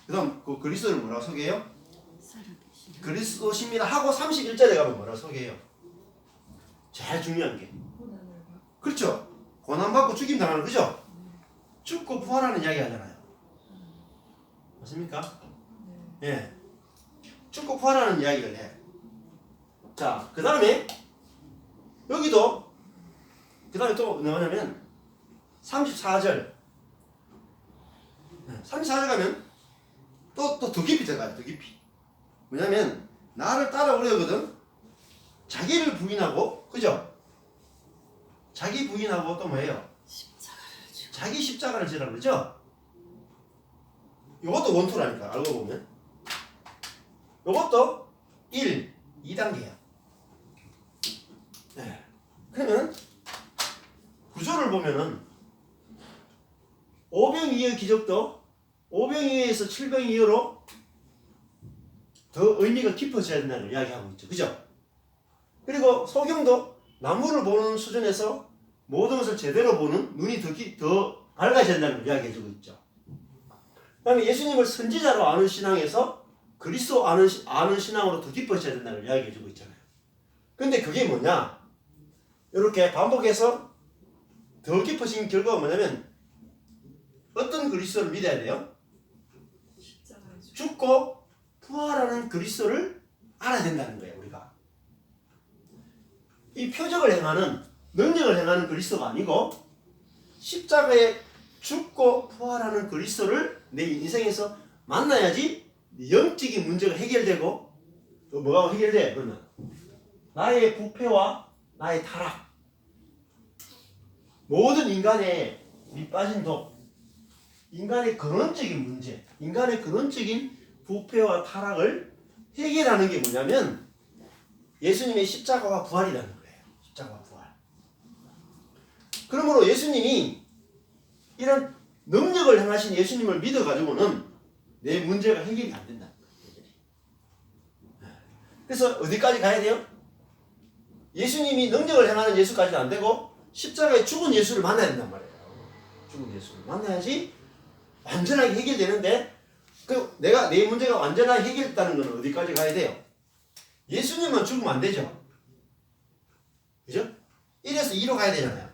그 다음 그 그리스도를 뭐라고 소개해요? 그리스도십니다 하고 31절에 가면 뭐라고 소개해요? 제일 중요한 게 그렇죠. 고난받고 죽임 당하는 거죠. 죽고 부활하는 이야기 하잖아요. 맞습니까? 예. 죽고 부활하는 이야기를 해. 자, 그 다음에 여기도 그 다음에 또 뭐냐면 34절 34절 가면 또 더 깊이 들어가요. 더 깊이. 뭐냐면 나를 따라오려거든 자기를 부인하고 그죠? 자기 부인하고 또 뭐예요? 자기 십자가를 지라고 그러죠? 이것도 원투라니까 알고 보면 이것도 2단계야. 네. 그러면 구조를 보면은 오병이어의 기적도 오병이어에서 칠병이어로 더 의미가 깊어져야 된다는 이야기하고 있죠. 그죠? 그리고 소경도 나무를 보는 수준에서 모든 것을 제대로 보는 눈이 더 밝아져야 된다는 걸 이야기해주고 있죠. 그 다음에 예수님을 선지자로 아는 신앙에서 그리스도 아는 신앙으로 더 깊어져야 된다는 걸 이야기해주고 있잖아요. 근데 그게 뭐냐? 이렇게 반복해서 더 깊어진 결과가 뭐냐면 어떤 그리스도를 믿어야 돼요? 죽고 부활하는 그리스도를 알아야 된다는 거예요. 우리가 이 표적을 행하는 능력을 행하는 그리스도가 아니고 십자가에 죽고 부활하는 그리스도를 내 인생에서 만나야지 영적인 문제가 해결되고 또 뭐가 해결돼? 그러면 나의 부패와 나의 타락 모든 인간의 밑빠진 독 인간의 근원적인 문제 인간의 근원적인 부패와 타락을 해결하는 게 뭐냐면 예수님의 십자가와 부활이라는 거예요. 십자가와 부활. 그러므로 예수님이 이런 능력을 행하신 예수님을 믿어가지고는 내 문제가 해결이 안 된다. 그래서 어디까지 가야 돼요? 예수님이 능력을 행하는 예수까지는 안 되고 십자가에 죽은 예수를 만나야 된단 말이에요. 죽은 예수를 만나야지 완전하게 해결되는데 내가 내 문제가 완전하게 해결됐다는 건 어디까지 가야 돼요? 예수님만 죽으면 안 되죠. 그죠? 1에서 2로 가야 되잖아요.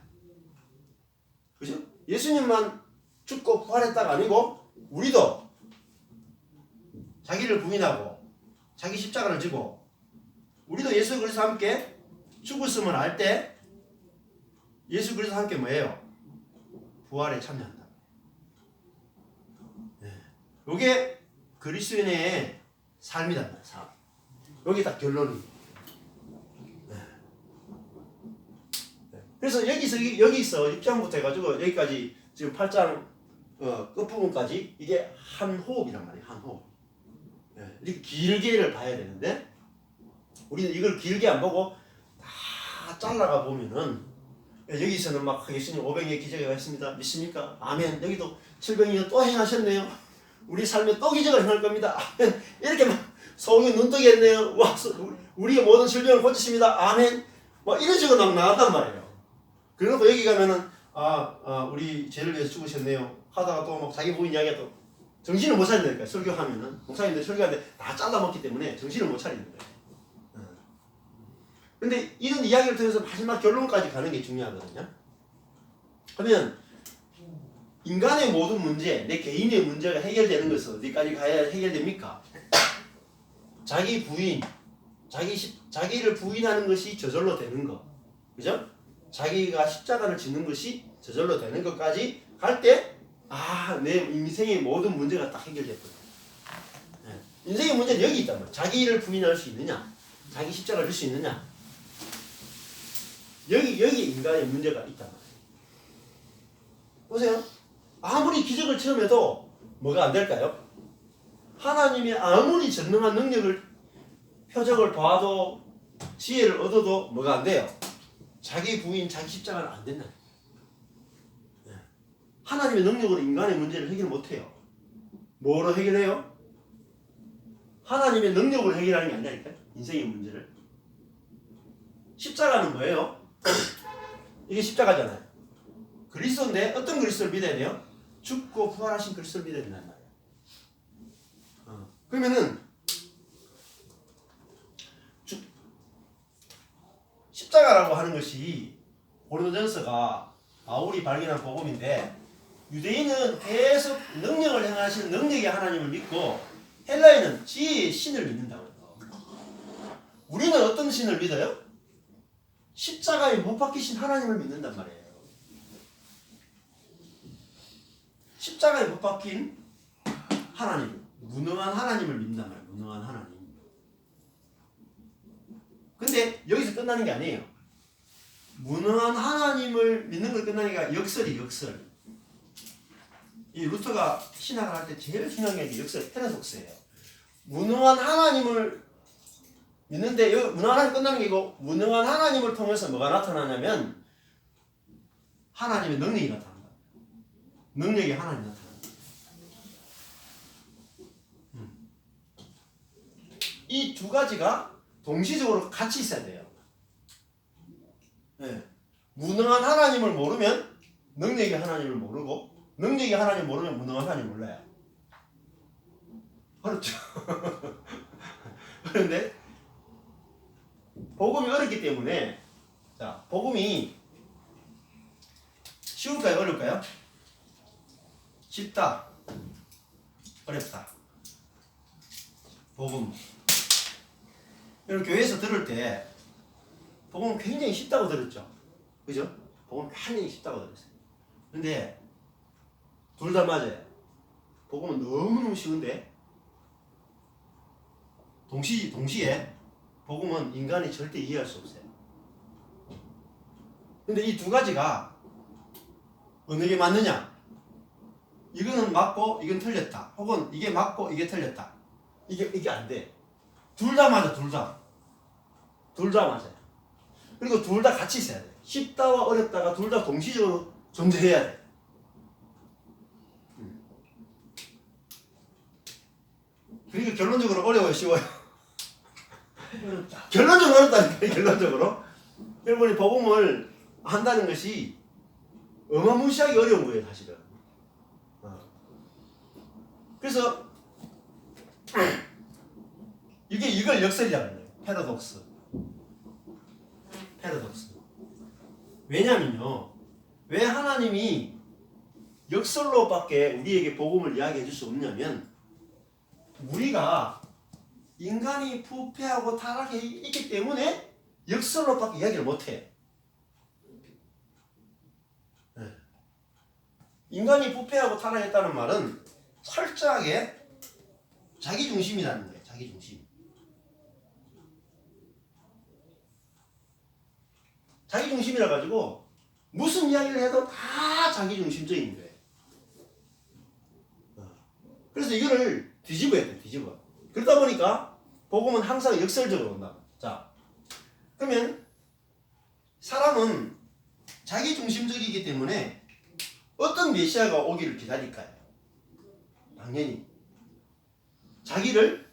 그죠? 예수님만 죽고 부활했다가 아니고 우리도 자기를 부인하고 자기 십자가를 지고 우리도 예수 그리스도와 함께 죽었음을 알 때 예수 그리스도와 함께 뭐예요? 부활에 참여한다. 네. 이게 그리스도인의 삶이란 말이에요. 삶. 여기 딱 결론이. 네. 네. 그래서 여기서 6장부터 해가지고 여기까지 지금 8장 끝부분까지 이게 한 호흡이란 말이에요. 한 호흡. 네. 이렇게 길게를 봐야 되는데 우리는 이걸 길게 안 보고 다 잘라가 보면은 여기서는 막 예수님 500의 기적이 있습니다. 믿습니까? 아멘. 여기도 700이 또 행하셨네요. 우리 삶에 또 기적을 행할 겁니다. 아멘. 이렇게 막 소원이 눈뜨게 했네요. 와, 우리의 모든 질병을 고치십니다. 아멘. 뭐 이런 식으로 막 나간단 말이에요. 그리고 여기 가면은 우리 죄를 위해서 죽으셨네요. 하다가 또 막 자기 부인 이야기가 또 정신을 못 차린다니까. 설교하면은 목사님들 설교하는데 다 잘라먹기 때문에 정신을 못 차리는 거예요. 근데 이런 이야기를 통해서 마지막 결론까지 가는 게 중요하거든요. 그러면 인간의 모든 문제, 내 개인의 문제가 해결되는 것은 어디까지 가야 해결됩니까? 자기 부인, 자기를 부인하는 것이 저절로 되는 거, 그죠? 자기가 십자가를 짓는 것이 저절로 되는 것까지 갈 때, 내 인생의 모든 문제가 딱 해결됐거든. 네. 인생의 문제는 여기 있단 말이야. 자기를 부인할 수 있느냐, 자기 십자가를 질 수 있느냐. 여기 인간의 문제가 있단 말이에요. 보세요. 아무리 기적을 체험해도 뭐가 안 될까요? 하나님의 아무리 전능한 능력을 표적을 봐도 지혜를 얻어도 뭐가 안 돼요? 자기 부인, 자기 십자가는 안 된다. 하나님의 능력으로 인간의 문제를 해결 못해요. 뭐로 해결해요? 하나님의 능력으로 해결하는 게 아니라니까요. 인생의 문제를. 십자가는 뭐예요? 이게 십자가잖아요. 그리스도인데 어떤 그리스도를 믿어야 돼요? 죽고 부활하신 그리스도를 믿어야 된단 말이에요. 그러면은 십자가라고 하는 것이 고린도전서가 바울이 발견한 복음인데 유대인은 계속 능력을 행하시는 능력의 하나님을 믿고 헬라인은 지혜의 신을 믿는다고요. 우리는 어떤 신을 믿어요? 십자가에 못 박히신 하나님을 믿는단 말이에요. 십자가에 못 박힌 하나님, 무능한 하나님을 믿는단 말이에요. 무능한 하나님. 근데 여기서 끝나는 게 아니에요. 무능한 하나님을 믿는 걸 끝나는 게 아니라 역설이 역설. 이 루터가 신학을 할 때 제일 중요한 게 역설, 헤라독스예요. 무능한 하나님을 믿는데 여기 무능한 하나님 끝나는 게 이거 무능한 하나님을 통해서 뭐가 나타나냐면 하나님의 능력이 나타난다. 능력이 하나님이 나타난다. 이 두 가지가 동시적으로 같이 있어야 돼요. 네. 무능한 하나님을 모르면 능력의 하나님을 모르고 능력의 하나님을 모르면 무능한 하나님을 몰라요. 그렇죠. 그런데 복음이 어렵기 때문에 자, 복음이 쉬울까요? 어려울까요? 쉽다. 어렵다. 복음. 여러분 교회에서 들을 때 복음은 굉장히 쉽다고 들었죠. 그죠? 복음은 굉장히 쉽다고 들었어요. 근데 둘 다 맞아요. 복음은 너무너무 쉬운데 동시에 복음은 인간이 절대 이해할 수 없어요. 근데 이 두 가지가 어느 게 맞느냐? 이거는 맞고 이건 틀렸다. 혹은 이게 맞고 이게 틀렸다. 이게 안 돼. 둘 다 맞아, 둘 다. 둘 다 맞아요. 그리고 둘 다 같이 있어야 돼. 쉽다와 어렵다가 둘 다 동시적으로 존재해야 돼. 그러니까 결론적으로 어려워요, 쉬워요? 결론적으로 어렵다니까요, 결론적으로. 여러분이 복음을 한다는 것이 어마무시하게 어려운 거예요, 사실은. 그래서 이걸 역설이라고 해요. 패러독스. 왜냐면요. 왜 하나님이 역설로밖에 우리에게 복음을 이야기해 줄 수 없냐면 우리가 인간이 부패하고 타락해 있기 때문에 역설로밖에 이야기를 못해. 네. 인간이 부패하고 타락했다는 말은 철저하게 자기중심이라는 거예요. 자기중심. 자기중심이라 가지고 무슨 이야기를 해도 다 자기중심적인 거예요. 그래서 이거를 뒤집어야 돼. 뒤집어. 그러다 보니까 복음은 항상 역설적으로 온다. 자, 그러면 사람은 자기중심적이기 때문에 어떤 메시아가 오기를 기다릴까요? 당연히 자기를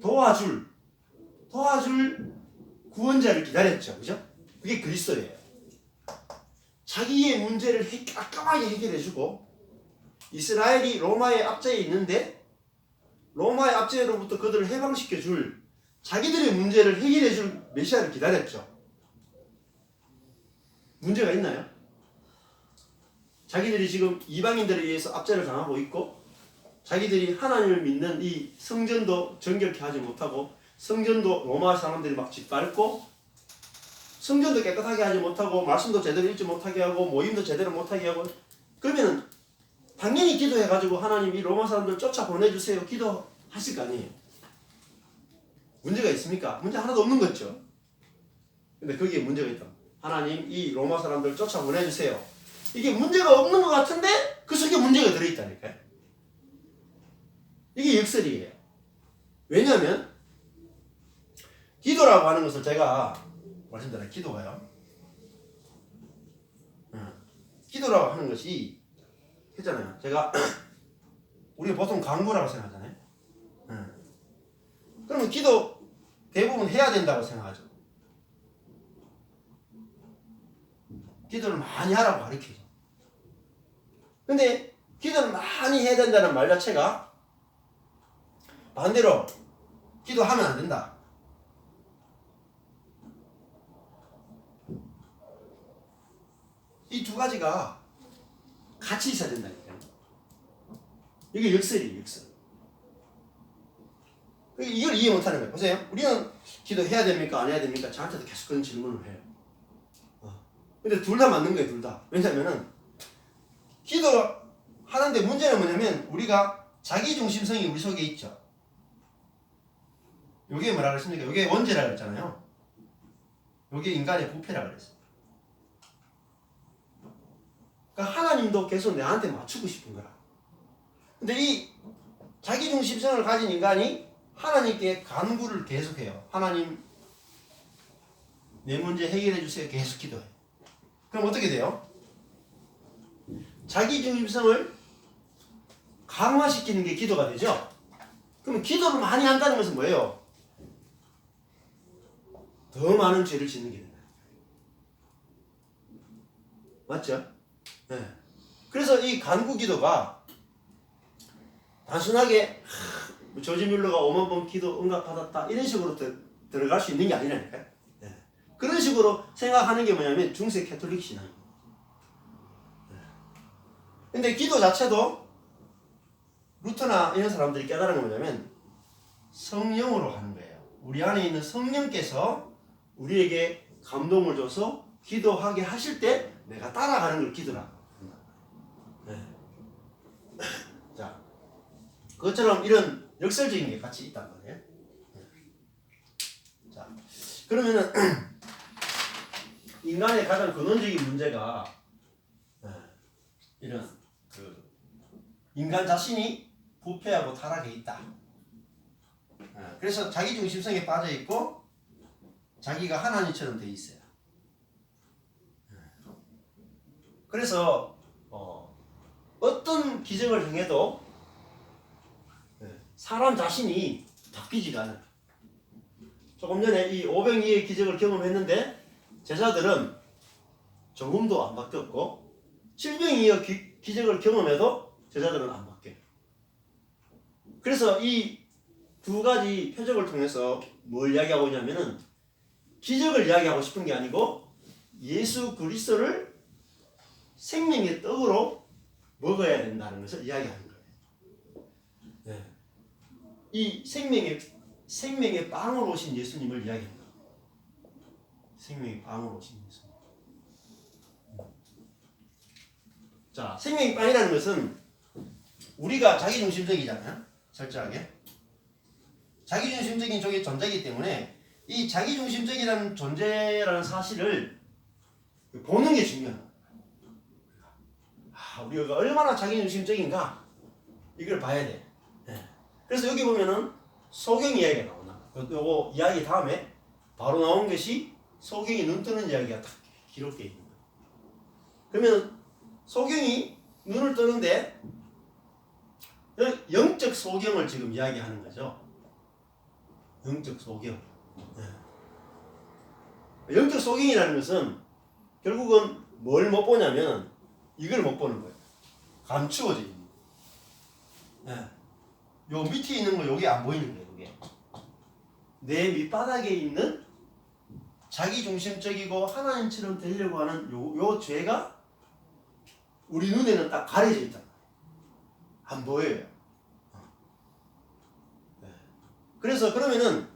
도와줄 구원자를 기다렸죠. 그죠? 그게 그리스도예요. 자기의 문제를 깔끔하게 해결해주고 이스라엘이 로마의 압제에 있는데 로마의 압제로부터 그들을 해방시켜줄 자기들의 문제를 해결해줄 메시아를 기다렸죠. 문제가 있나요? 자기들이 지금 이방인들에 의해서 압제를 당하고 있고 자기들이 하나님을 믿는 이 성전도 정결케 하지 못하고 성전도 로마 사람들이 막 짓밟고 성전도 깨끗하게 하지 못하고 말씀도 제대로 읽지 못하게 하고 모임도 제대로 못하게 하고 그러면은 당연히 기도해가지고 하나님 이 로마 사람들 쫓아보내주세요 기도하실 거 아니에요. 문제가 있습니까? 문제 하나도 없는 거죠. 근데 거기에 문제가 있다. 하나님 이 로마 사람들 쫓아보내주세요. 이게 문제가 없는 것 같은데 그 속에 문제가 들어있다니까요. 이게 역설이에요. 왜냐하면 기도라고 하는 것을 제가 말씀드린 기도가요. 기도라고 하는 것이 했잖아요. 제가 우리가 보통 강구라고 생각하잖아요. 그러면 기도 대부분 해야 된다고 생각하죠. 기도를 많이 하라고 가르치죠. 근데 기도를 많이 해야 된다는 말 자체가 반대로 기도하면 안 된다. 이 두 가지가 같이 있어야 된다니까요. 이게 역설이에요, 역설. 이걸 이해 못하는 거예요. 보세요. 우리는 기도해야 됩니까? 안 해야 됩니까? 저한테도 계속 그런 질문을 해요. 근데 둘 다 맞는 거예요, 둘 다. 왜냐면은 기도하는데 문제는 뭐냐면 우리가 자기중심성이 우리 속에 있죠. 요게 뭐라 그랬습니까? 요게 원죄라 그랬잖아요. 요게 인간의 부패라 그랬어요. 그러니까 하나님도 계속 내한테 맞추고 싶은 거라. 근데 이 자기중심성을 가진 인간이 하나님께 간구를 계속해요. 하나님 내 문제 해결해 주세요. 계속 기도해. 그럼 어떻게 돼요? 자기중심성을 강화시키는 게 기도가 되죠. 그럼 기도를 많이 한다는 것은 뭐예요? 더 많은 죄를 짓는 게 된다. 맞죠? 네. 그래서 이 간구 기도가 단순하게 조지 뮬러가 5만 번 기도 응답받았다 이런 식으로 들어갈 수 있는 게 아니라니까요. 네. 그런 식으로 생각하는 게 뭐냐면 중세 캐톨릭 신앙입니다. 네. 근데 기도 자체도 루터나 이런 사람들이 깨달은 건 뭐냐면 성령으로 하는 거예요. 우리 안에 있는 성령께서 우리에게 감동을 줘서 기도하게 하실 때 내가 따라가는 걸 기도라고. 네. 자, 그것처럼 이런 역설적인 게 같이 있단 말이에요. 자, 그러면은 인간의 가장 근원적인 문제가 이런 인간 자신이 부패하고 타락해 있다. 그래서 자기중심성에 빠져 있고 자기가 하나님처럼 돼 있어요. 그래서 어떤 기적을 행해도 사람 자신이 바뀌지가 않아요. 조금 전에 이 502의 기적을 경험했는데 제자들은 조금도 안 바뀌었고 702의 기적을 경험해도 제자들은 안 바뀌어요. 그래서 이 두 가지 표적을 통해서 뭘 이야기하고 있냐면은 기적을 이야기하고 싶은 게 아니고 예수 그리스도를 생명의 떡으로 먹어야 된다는 것을 이야기하는 거예요. 네. 이 생명의 빵으로 오신 예수님을 이야기합니다. 생명의 빵으로 오신 예수님. 자, 생명의 빵이라는 것은 우리가 자기중심적이잖아요. 철저하게. 자기중심적인 쪽의 존재이기 때문에 이 자기중심적이라는 존재라는 사실을 보는 게 중요해요. 우리가 얼마나 자기중심적인가 이걸 봐야 돼. 네. 그래서 여기 보면은 소경 이야기가 나오나. 요거 이야기 다음에 바로 나온 것이 소경이 눈 뜨는 이야기가 딱 기록되어 있는 거예요. 그러면 소경이 눈을 뜨는데 영적 소경을 지금 이야기하는 거죠. 영적 소경. 네. 영적 소경이라는 것은 결국은 뭘 못 보냐면 이걸 못 보는 거예요. 감추어져 있는 거. 네. 요 밑에 있는 거 여기 안 보이는 거예요. 이게 내 밑바닥에 있는 자기중심적이고 하나님처럼 되려고 하는 요 죄가 우리 눈에는 딱 가려져 있다. 안 보여요. 네. 그래서 그러면은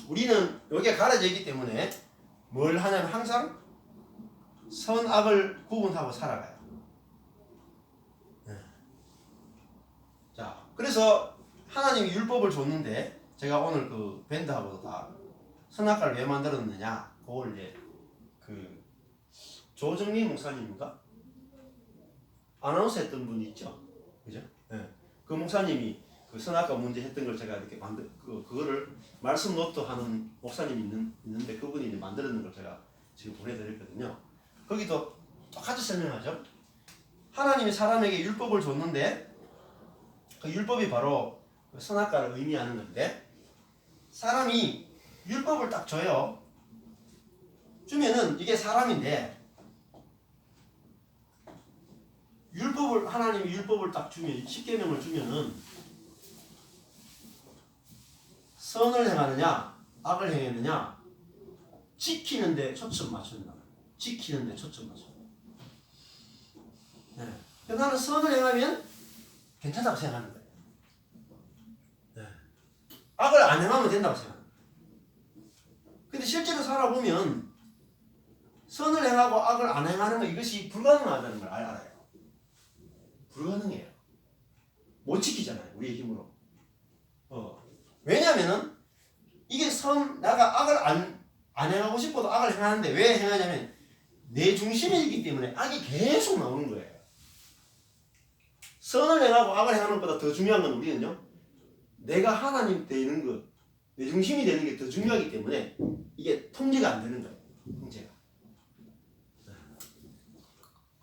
우리는 여기가 가려져 있기 때문에 뭘 하냐면 항상 선악을 구분하고 살아가요. 네. 자, 그래서 하나님이 율법을 줬는데 제가 오늘 그 밴드하고도 다 선악과를 왜 만들었느냐 그걸 이제 그 조정리 목사님인가 아나운서 했던 분이 있죠, 그죠? 네. 그 목사님이 그 선악과 문제 했던 걸 제가 이렇게 그거를 말씀 노트 하는 목사님이 있는데 그분이 이제 만들었는 걸 제가 지금 보내드렸거든요. 거기도 똑같이 설명하죠. 하나님이 사람에게 율법을 줬는데 그 율법이 바로 선악과를 의미하는 건데 사람이 율법을 딱 줘요. 주면은 이게 사람인데 하나님이 율법을 딱 주면 10계명을 주면은 선을 행하느냐 악을 행했느냐 지키는데 초점 맞춘다. 지키는데 초점 맞춘다. 네. 나는 선을 행하면 괜찮다고 생각하는 거예요. 네. 악을 안 행하면 된다고 생각합니다. 근데 실제로 살아보면 선을 행하고 악을 안 행하는 거 이것이 불가능하다는 걸 알아요. 불가능해요. 못 지키잖아요. 우리의 힘으로. 왜냐면은 이게 내가 악을 안 행하고 싶어도 악을 행하는데 왜 행하냐면 내 중심이기 때문에 악이 계속 나오는 거예요. 선을 행하고 악을 행하는 것보다 더 중요한 건 우리는요. 내가 하나님 되는 것, 내 중심이 되는 게 더 중요하기 때문에 이게 통제가 안 되는 거예요. 통제가.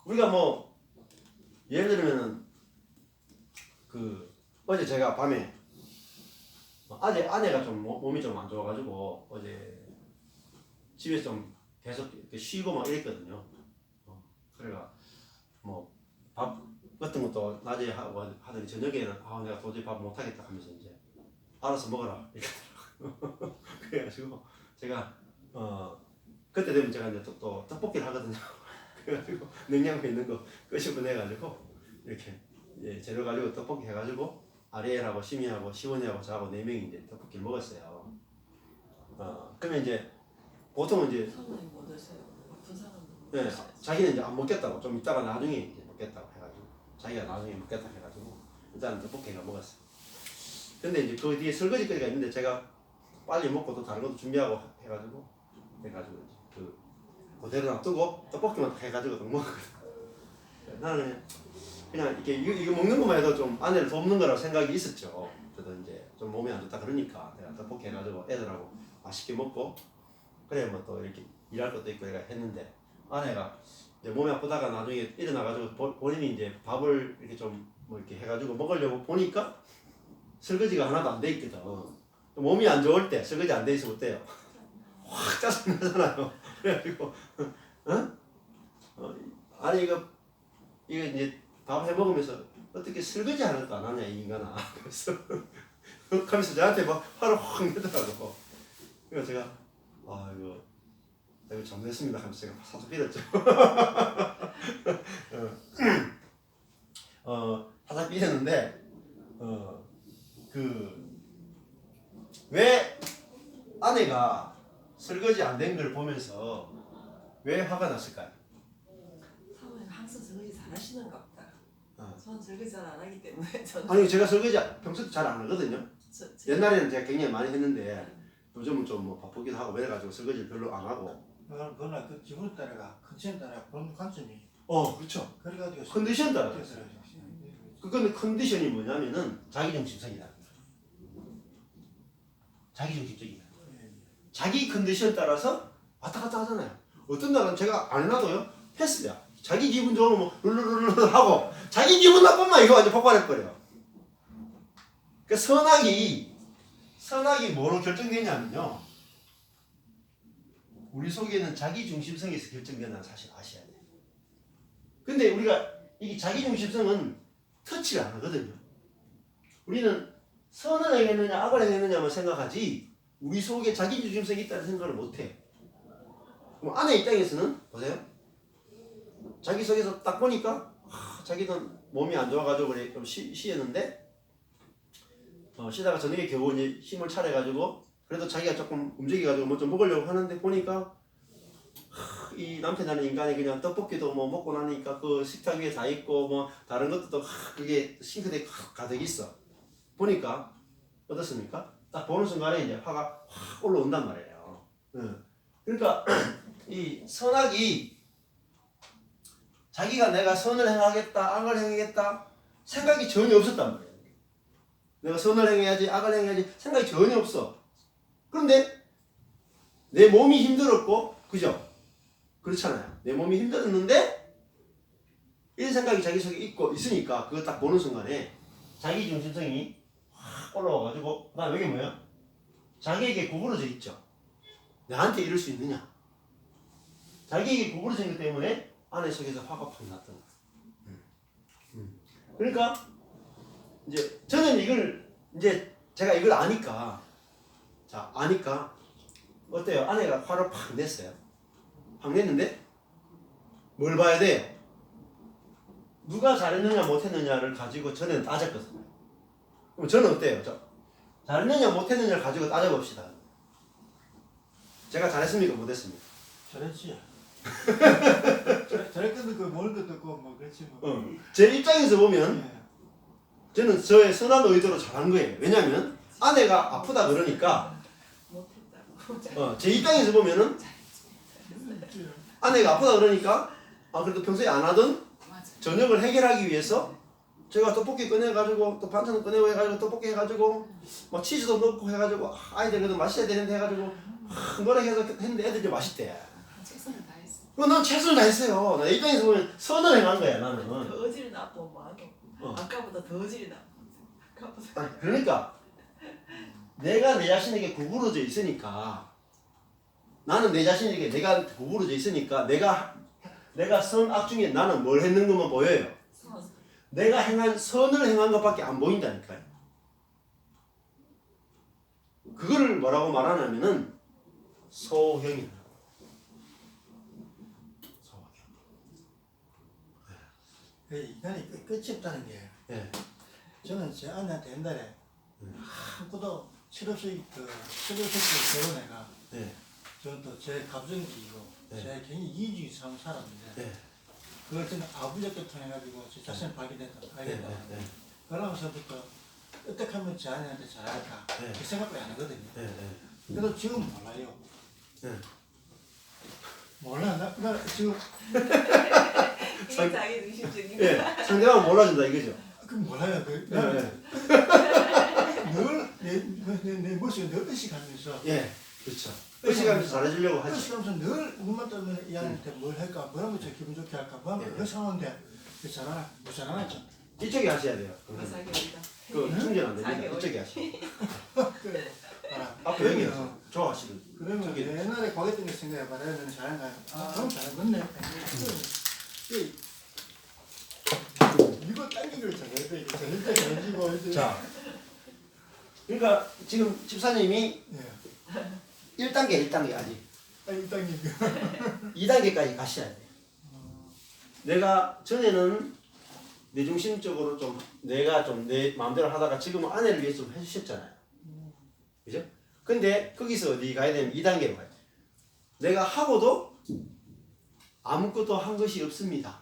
우리가 뭐 예를 들면은 어제 제가 밤에 아내가 좀 몸이 좀 안 좋아가지고 어제 집에서 좀 계속 쉬고 막 이랬거든요. 그래가 뭐 밥 같은 것도 낮에 하더니 저녁에는 내가 도저히 밥 못하겠다 하면서 이제 알아서 먹어라 이렇게 하더라고요. 그래가지고 제가 그때 되면 제가 이제 또 떡볶이를 하거든요. 그래가지고 냉장고에 있는 거 끄집어내가지고 이렇게 재료 가지고 떡볶이 해가지고 아리엘하고 시미하고 시원이하고 저하고 4명이 이제 떡볶이를 먹었어요. 그러면 이제 보통은 이제 사모님 뭐 드세요? 아픈 사람도 네, 자기는 이제 안 먹겠다고 좀 이따가 나중에 이제 먹겠다고 해가지고 자기가 나중에 먹겠다 해가지고 일단 떡볶이가 먹었어요. 근데 이제 그 뒤에 설거지거리가 있는데 제가 빨리 먹고 또 다른 것도 준비하고 해가지고 이제 그대로 놔두고 떡볶이만 해가지고 또 먹었거든요. 나는 그냥 이렇게 이거 먹는 것만 해도 좀 아내를 돕는 거라고 생각이 있었죠. 그래도 이제 좀 몸이 안 좋다 그러니까 내가 떡볶이 해가지고 애들하고 맛있게 먹고 그래 뭐 또 이렇게 일할 것도 있고 내가 했는데 아내가 이제 몸이 아프다가 나중에 일어나가지고 본인이 이제 밥을 이렇게 좀 뭐 이렇게 해가지고 먹으려고 보니까 설거지가 하나도 안 돼 있거든. 몸이 안 좋을 때 설거지 안 돼 있으면 어때요? 확 짜증나잖아요. 그래가지고 아니 이거 이제 밥 해 먹으면서 어떻게 설거지 하는 것도 안 하냐 이 인간아. 그래서 하면서 저한테 막 화를 확 내더라고. 그래서 제가 이거 잘못했습니다 하면서 제가 살짝 삐졌죠. 살짝 삐졌는데 왜 아내가 설거지 안 된 걸 보면서 왜 화가 났을까요? 사모님 항상 설거지 잘하시는가 보다. 저는 설거지 잘 안 하기 때문에 저는 아니 제가 설거지 평소에 잘 안 하거든요. 제 옛날에는 제가 굉장히 많이 했는데 요즘은 좀 뭐 바쁘기도 하고 그래가지고 설거지를 별로 안 하고. 그러나 그 기분 따라가 컨디션 따라 그런 관점이 그렇죠. 그래가지고 컨디션 따라. 그래서 그건 컨디션이 뭐냐면은 자기중심성이다. 자기중심적이다. 자기 컨디션 따라서 왔다 갔다 하잖아요. 어떤 날은 제가 안 해놔도요 패스야. 자기 기분 좋으면 뭐 룰루루루 하고 자기 기분 나쁘면 이거 완전 폭발해버려요. 그 선악이 뭐로 결정되냐면요. 우리 속에는 자기중심성에서 결정된다는 사실 아셔야 돼요. 근데 우리가 이 자기중심성은 터치를 안 하거든요. 우리는 선을 행했느냐 악을 행했느냐만 생각하지 우리 속에 자기중심성이 있다는 생각을 못해요. 그럼 아내 입장에서는 보세요. 자기 속에서 딱 보니까 자기는 몸이 안 좋아가지고 그래 좀 쉬었는데 쉬다가 저녁에 겨우 이제 힘을 차려가지고 그래도 자기가 조금 움직여가지고 뭐 좀 먹으려고 하는데 보니까 이 남편이라는 인간이 그냥 떡볶이도 뭐 먹고 나니까 그 식탁 위에 다 있고 뭐 다른 것도 또 그게 싱크대에 가득 있어. 보니까 어떻습니까? 딱 보는 순간에 이제 화가 확 올라온단 말이에요. 그러니까 이 선악이 자기가 내가 선을 행하겠다 악을 행하겠다 생각이 전혀 없었단 말이에요. 내가 선을 행해야지 악을 행해야지 생각이 전혀 없어. 그런데 내 몸이 힘들었고 그죠? 그렇잖아요. 내 몸이 힘들었는데 이런 생각이 자기 속에 있으니까 그거 딱 보는 순간에 자기 중심성이 확 올라와가지고 나 여기 뭐야? 자기에게 구부러져 있죠. 나한테 이럴 수 있느냐? 자기에게 구부러져 있기 때문에 아내 속에서 화가 팍 났던 거야. 그러니까 이제 저는 이걸 이제 제가 이걸 아니까 자, 아니까 어때요? 아내가 화를 팍 냈어요. 팍 냈는데 뭘 봐야 돼요? 누가 잘했느냐 못했느냐를 가지고 저는 따졌거든요. 그럼 저는 어때요? 잘했느냐 못했느냐를 가지고 따져봅시다. 제가 잘했습니까 못했습니까? 잘했지. 잘했거든 그뭘 것도 없고 뭐 그렇지 뭐. 제 입장에서 보면 예. 저는 저의 선한 의도로 잘한 거예요. 왜냐면 아내가 아프다 그러니까 못했다고. 제 입장에서 보면은 아내가 아프다 그러니까 그래도 평소에 안 하던 맞아. 저녁을 해결하기 위해서 제가 떡볶이 꺼내가지고 또 반찬 꺼내고 해가지고 떡볶이 해가지고 막 치즈도 넣고 해가지고 아이들 그래도 맛있어야 되는데 해가지고 뭐라 해서 했는데 애들이 맛있대. 최선을 다했어. 난 최선을 다했어요. 내 입장에서 보면 선을 행한 거야 나는. 더 어질이 나빠 뭐하노. 아까보다 더 어질이 나빠. 아까보다. 아니, 그러니까 내가 내 자신에게 구부러져 있으니까 나는 내 자신에게 내가 구부러져 있으니까 내가 선악 중에 나는 뭘 했는 것만 보여요. 내가 행한 선을 행한 것밖에 안 보인다니까요. 그거를 뭐라고 말하냐면은 소형이다. 소형. 그 인간이 끝이 없다는 게 예. 저는 제 아내한테 옛날에 아무것도 실없이 결혼해가 예. 저는 또 제 가부장이고 네. 제가 굉장히 이기주의 삶을 살았는데 예. 그걸 저는 아버지께 통해가지고 제 자신을 발견했다. 예. 그러면서부터 어떻게 하면 제 아내한테 잘할까 네. 그 생각도 안 하거든요. 예. 그래도 지금 몰라요. 예. 몰라. 나 지금 이게 자기 의심적인 예. 상대방은 몰라준다 이거죠. 그 몰라요. 내 모습이 늘 의식하면서 예. 그렇죠. 의식하면서 잘해주려고 하지. 의식하면서 늘 눈만 뜨면 이 아내한테 뭘 할까, 뭘 하면 저 기분 좋게 할까, 뭐 하면 예. 그 상황인데 그 잘하나, 못 잘하나 죠. 이쪽에 하셔야 돼요. 자기 어디다. 그 충전 안 됩니다. 자기 이쪽에 하시고. 그래. 앞에 여기 하시고. 좋아하시는. 그러면 저기. 옛날에 과거했던 게 생각해봐라. 너는 잘한가요? 그럼 잘하겠네. 이거 당기기를 잘했대. 이거 잘했대. 잘해지고 이제. 자. 그러니까 지금 집사님이 예. 1단계 아직. 이 당기기. 2단계까지 가셔야 돼. 내가 전에는 내중심적으로 좀 내가 좀 내 마음대로 하다가 지금은 아내를 위해서 좀 해주셨잖아요. 그죠? 근데 거기서 어디 가야 되면 2단계로 가야 돼. 내가 하고도 아무것도 한 것이 없습니다.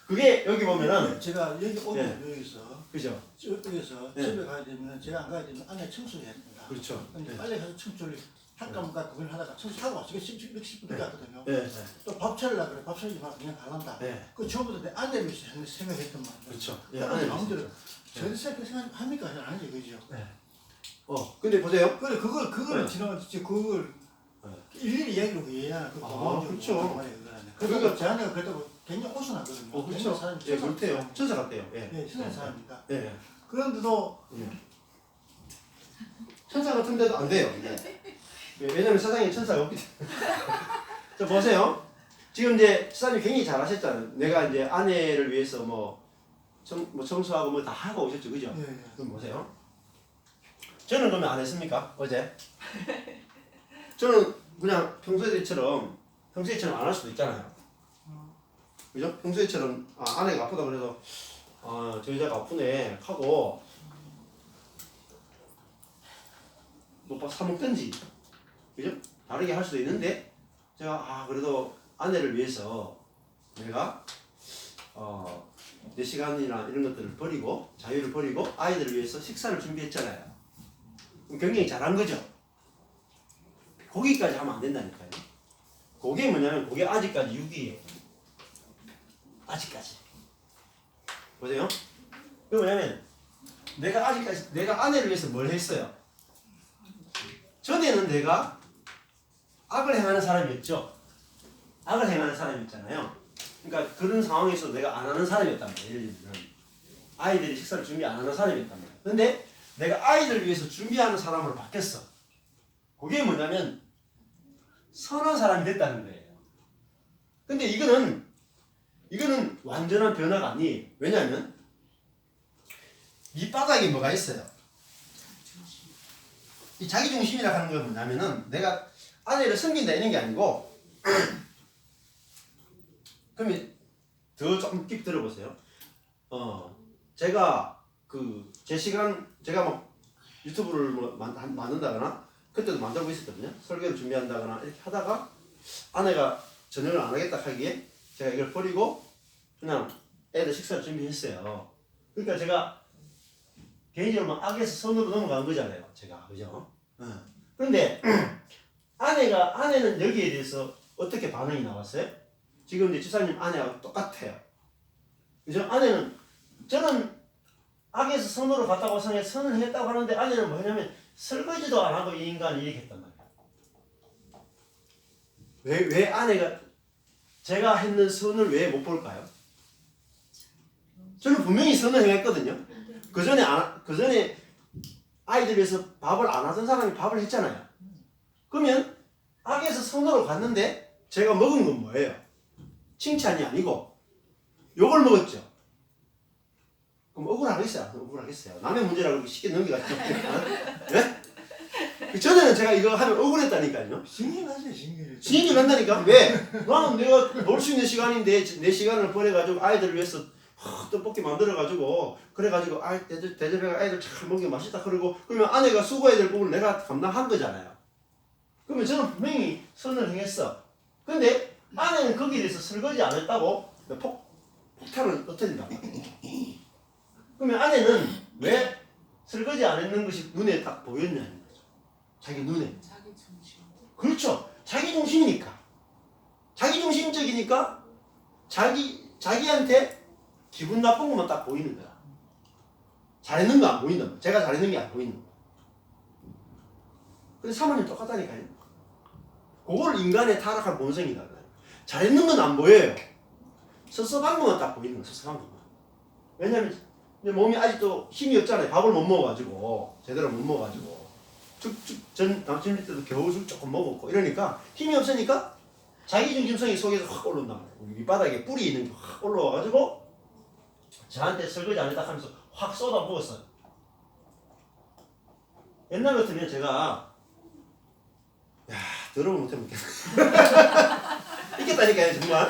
그게 여기 보면은 제가 여기 오면 예. 여기서 그죠? 여기서 예. 집에 가야 되면 제가 안 가야 되면 안에 청소를 해야 됩니다. 그렇죠. 근데 예. 빨리 가서 청소를 할까 말까 그걸 하다가 청소하고 왔어요. 10분 들어갔거든요. 예. 또 밥 차리려고 그래. 밥 차리지 말고 그냥 가란다. 예. 그 처음부터 내 아내를 위해서 생각했던 말. 그렇죠. 예. 그런 아내를 마음대로 위해서. 저희 생각 생각합니까? 안 하죠, 그죠? 근데 보세요. 그래 그거를 네. 지나가서 그걸 일일이 이야기로 해야 그 그렇죠. 그러니까 제 아내가 그랬다고 굉장히 오순하거든요. 그렇죠. 예, 그렇대요. 천사 같대요. 예. 네, 천사 사람입니다. 예. 그런데도 천사 같은데도 안 돼요. 이게. 왜냐면 세상에 천사가 없기 때문에. 자, 보세요. 지금 이제 시사님 굉장히 잘하셨잖아요. 내가 이제 아내를 위해서 뭐 청소하고 뭐 다 하고 오셨죠, 그죠? 예, 예. 그럼 보세요. 저는 그러면 안 했습니까? 어제? 저는 그냥 평소에처럼 안 할 수도 있잖아요. 그죠? 평소에처럼 아내가 아프다 그래서 저 여자가 아프네 하고 뭐 사 먹든지, 그죠? 다르게 할 수도 있는데 제가 그래도 아내를 위해서 내가 내 시간이나 이런 것들을 버리고 자유를 버리고 아이들을 위해서 식사를 준비했잖아요. 그럼 굉장히 잘한 거죠. 거기까지 하면 안 된다니까요. 그게 뭐냐면 그게 아직까지 유기예요. 아직까지. 보세요. 그게 뭐냐면 내가 아직까지 내가 아내를 위해서 뭘 했어요? 전에는 내가 악을 행하는 사람이었죠. 악을 행하는 사람이었잖아요. 그러니까 그런 상황에서 내가 안 하는 사람이었단 말이에요. 예를 들면 아이들이 식사를 준비 안 하는 사람이었단 말이에요. 근데 내가 아이들을 위해서 준비하는 사람으로 바뀌었어. 그게 뭐냐면 선한 사람이 됐다는 거예요. 근데 이거는 완전한 변화가 아니에요. 왜냐하면 밑바닥에 뭐가 있어요? 이 자기중심이라 하는 건 뭐냐면은 내가 아내를 섬긴다 이런 게 아니고 그러면 더 조금 깊이 들어보세요. 제가 제 시간 제가 막 유튜브를 뭐 만든다거나 그때도 만들고 있었거든요. 설계를 준비한다거나 이렇게 하다가 아내가 저녁을 안 하겠다 하기에 제가 이걸 버리고 그냥 애들 식사를 준비했어요. 그러니까 제가 개인적으로 막 악에서 선으로 넘어간 거잖아요. 제가 그죠? 그런데 아내는 여기에 대해서 어떻게 반응이 나왔어요? 지금 이제 지사님 아내하고 똑같아요. 그죠? 아내는 저는 악에서 선으로 갔다고 생각해 선을 했다고 하는데 아내는 뭐냐면 설거지도 안 하고 이 인간이 이렇게 했단 말이에요. 왜 아내가 제가 했는 선을 왜 못 볼까요? 저는 분명히 선을 행했거든요. 그 전에 아이들 위해서 밥을 안 하던 사람이 밥을 했잖아요. 그러면 악에서 선으로 갔는데 제가 먹은 건 뭐예요? 칭찬이 아니고 욕을 먹었죠. 그럼 억울하겠어요? 억울하겠어요? 남의 문제라고 쉽게 넘겨가지고. 네? 전에는 제가 이거 하면 억울했다니까요. 신기하지 신기해. 신경이 난다니까. 왜? 나는 내가 놀 수 있는 시간인데 내 시간을 버려가지고 아이들을 위해서 떡볶이 만들어가지고 그래가지고 대접해가 아이들 잘 먹여 맛있다 그러고 그러면 아내가 수고해야 될 부분을 내가 감당한 거잖아요. 그러면 저는 분명히 선을 행했어. 근데 아내는 거기에 대해서 설거지 안 했다고 폭탄을 터뜨린단 말이에요. 그러면 아내는 왜 설거지 안 했는 것이 눈에 딱 보였냐는 거죠. 자기 눈에. 자기 중심. 그렇죠. 자기 중심이니까. 자기 중심적이니까 자기한테 기분 나쁜 것만 딱 보이는 거야. 잘했는 거 안 보인다. 제가 잘했는 게 안 보이는 거야. 근데 사모님 똑같다니까요. 그걸 인간의 타락한 본성이다. 잘했는 건 안 보여요. 섭섭한 것만 딱 보이는 거야. 섭섭한 것만. 왜냐면 내 몸이 아직도 힘이 없잖아요. 밥을 못 먹어가지고 제대로 못 먹어가지고 당신 때도 겨우죽 조금 먹었고 이러니까 힘이 없으니까 자기중심성이 속에서 확 올라온단 말이에요. 밑바닥에 뿔이 있는 게 확 올라와가지고 저한테 설거지 안 했다 하면서 확 쏟아부었어요. 옛날 같으면 제가 더러워 못해 먹겠네. 있겠다니까요 정말.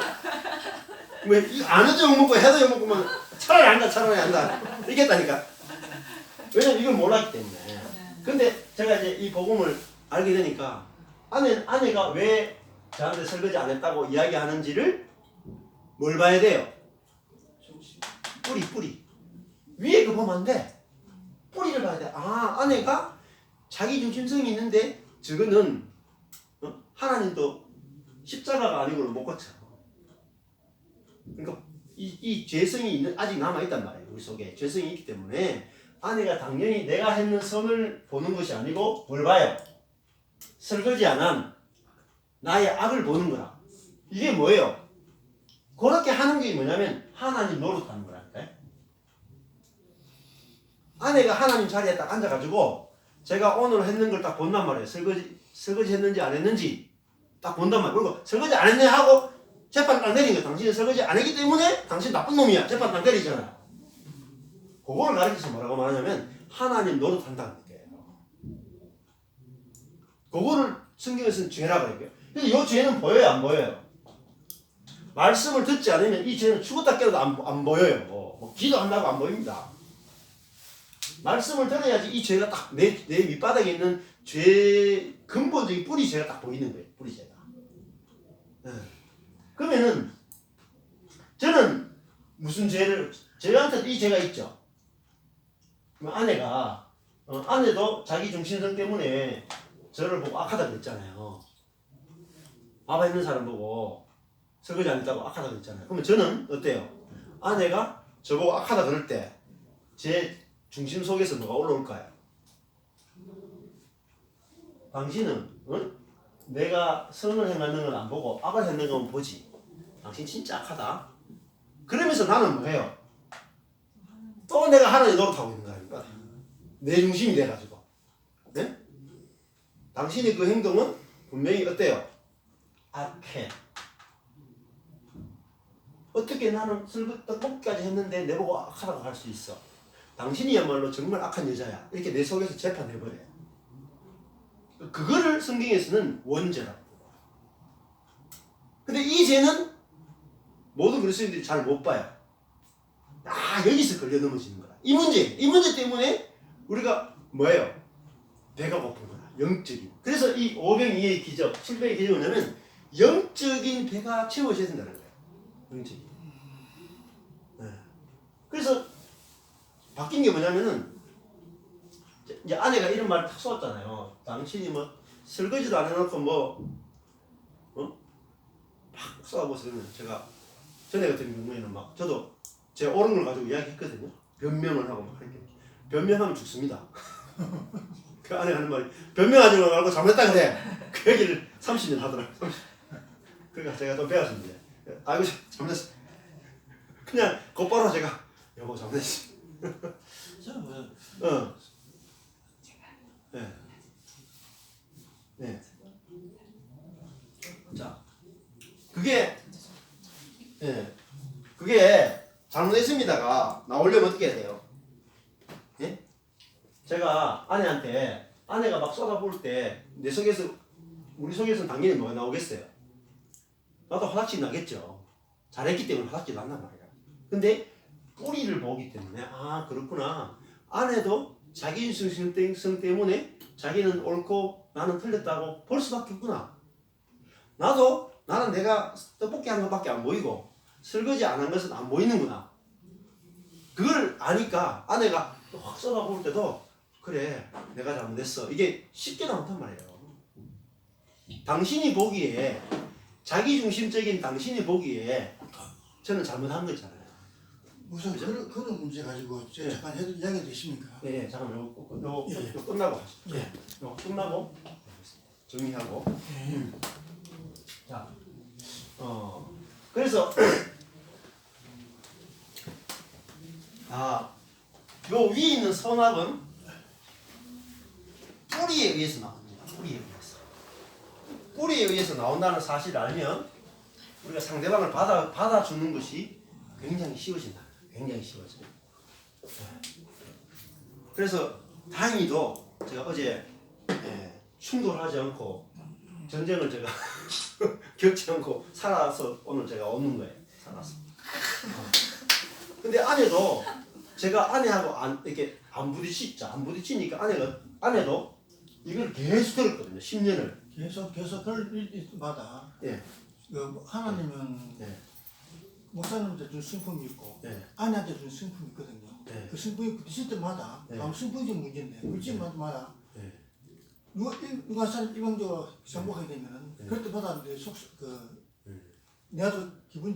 왜 안 해도 욕먹고 해도 욕먹고만 차라리 안다. 있겠다니까. 왜냐면 이걸 몰랐기 때문에. 근데 제가 이제 이 복음을 알게 되니까 아내가 왜 저한테 설거지 안 했다고 이야기하는지를 뭘 봐야 돼요? 뿌리. 위에 그 보면 안 돼. 뿌리를 봐야 돼. 아내가 자기 중심성이 있는데 저거는 하나님도 십자가가 아니고는 못 고쳐. 그러니까 이 죄성이 아직 남아있단 말이에요. 우리 속에 죄성이 있기 때문에 아내가 당연히 내가 했는 선을 보는 것이 아니고 뭘 봐요? 설거지 안 한 나의 악을 보는 거라. 이게 뭐예요? 그렇게 하는 게 뭐냐면 하나님 노릇하는 거라니까요. 아내가 하나님 자리에 딱 앉아가지고 제가 오늘 했는 걸 딱 본단 말이에요. 설거지 했는지 안 했는지 딱 본단 말이에요. 그리고 설거지 안 했네 하고 재판 딱 내린 거예요. 당신이 설거지 안 했기 때문에 당신 나쁜 놈이야. 재판 딱 내리잖아요. 그걸 가르쳐서 뭐라고 말하냐면 하나님 노릇한다는 거예요. 그거를 성경에서는 죄라고 해요. 근데 이 죄는 보여요? 안 보여요? 말씀을 듣지 않으면 이 죄는 죽었다 깨어도 안 보여요. 뭐 기도 안 나고 안 보입니다. 말씀을 들어야지 이 죄가 딱 내 밑바닥에 있는 죄 근본적인 뿌리 죄가 딱 보이는 거예요. 뿌리 죄가. 그러면은 저는 무슨 죄를 저한테도 이 죄가 있죠. 아내가 아내도 자기 중심성 때문에 저를 보고 악하다 그랬잖아요. 밥 있는 사람 보고 설거지 안 했다고 악하다 그랬잖아요. 그러면 저는 어때요? 아내가 저보고 악하다 그럴 때 제 중심 속에서 뭐가 올라올까요? 당신은 내가 선을 행하는 건 안 보고 악을 행하는 건 보지. 당신 진짜 악하다. 그러면서 나는 뭐해요? 또 내가 하나님 노릇하고 있는 거아닙니까? 내 중심이 돼가지고. 네? 당신의 그 행동은 분명히 어때요? 악해. 어떻게 나는 떡볶이까지 했는데 내보고 악하다고 할 수 있어? 당신이야말로 정말 악한 여자야. 이렇게 내 속에서 재판해버려요. 그거를 성경에서는 원죄라고. 근데 이 죄는 모든 그리스도인들이 잘 못 봐요. 여기서 걸려 넘어지는 거야. 이 문제 때문에 우리가 뭐예요? 배가 고픈 거야. 영적인. 그래서 이 오병이의 기적, 7병의 기적은 뭐냐면 영적인 배가 채워져야 된다는 거예요. 영적인. 그래서 바뀐 게 뭐냐면은 이제 아내가 이런 말을 탁 쏘았잖아요. 당신이 뭐 설거지도 안 해놓고 팍 쏘아보세요. 그러면 제가 전에 같은 경우에는 막 저도 제 옳은 걸 가지고 이야기했거든요. 변명을 하고 막 이렇게 변명하면 죽습니다. 그 아내가 하는 말이 변명하지 말고 잘못했다 그래. 그 얘기를 30년 하더라고요. 그러니까 제가 좀 배웠습니다. 아이고 잘못했어. 그냥 곧바로 제가 여보 잘못했어. 저는 뭐 네. 네. 자, 그게 잘못했습니다가 나오려면 어떻게 해야 돼요? 예? 제가 아내가 막 쏟아부을 때 내 속에서 우리 속에서는 당연히 뭐가 나오겠어요? 나도 화닥지 나겠죠. 잘했기 때문에 화닥지 난단 말이야. 근데 뿌리를 보기 때문에 그렇구나. 아내도 자기 중심성 때문에 자기는 옳고 나는 틀렸다고 볼 수밖에 없구나. 나는 내가 떡볶이 한 것밖에 안 보이고 설거지 안 한 것은 안 보이는구나. 그걸 아니까 아내가 확 쏟아부을 때도 그래 내가 잘못했어. 이게 쉽게 나온단 말이에요. 당신이 보기에 자기중심적인 당신이 보기에 저는 잘못한 거잖아요. 무슨 그런 문제 가지고 잠깐 이야기 되십니까? 네, 잠깐만 요거 끝나고 하시죠. 예. 요거 끝나고 정리하고. 자, 그래서 요 위에 있는 선악은 뿌리에 의해서 나옵니다. 뿌리에 의해서 나온다는 사실을 알면 우리가 상대방을 받아주는 것이 굉장히 쉬워진다. 굉장히 쉬워져요. 그래서 다행히도 제가 어제 충돌하지 않고 전쟁을 제가 겪지 않고 살아서 오늘 제가 오는 거예요. 살아서. 근데 아내도 제가 아내하고 이렇게 안 부딪히니까 아내도 이걸 계속 들었거든요. 10년을. 계속 그럴 일마다 예. 하나님은 예. 목사님한테 준 성품이 있고 예. 아내한테 준 성품이 있거든요. 예. 그 성품이 부딪힐 때마다 아무 성품이 문제인데 부딪힐 때마다 예. 누가 사람 일방적으로 정복하게 되면은 그럴 때마다 내가 좀 기분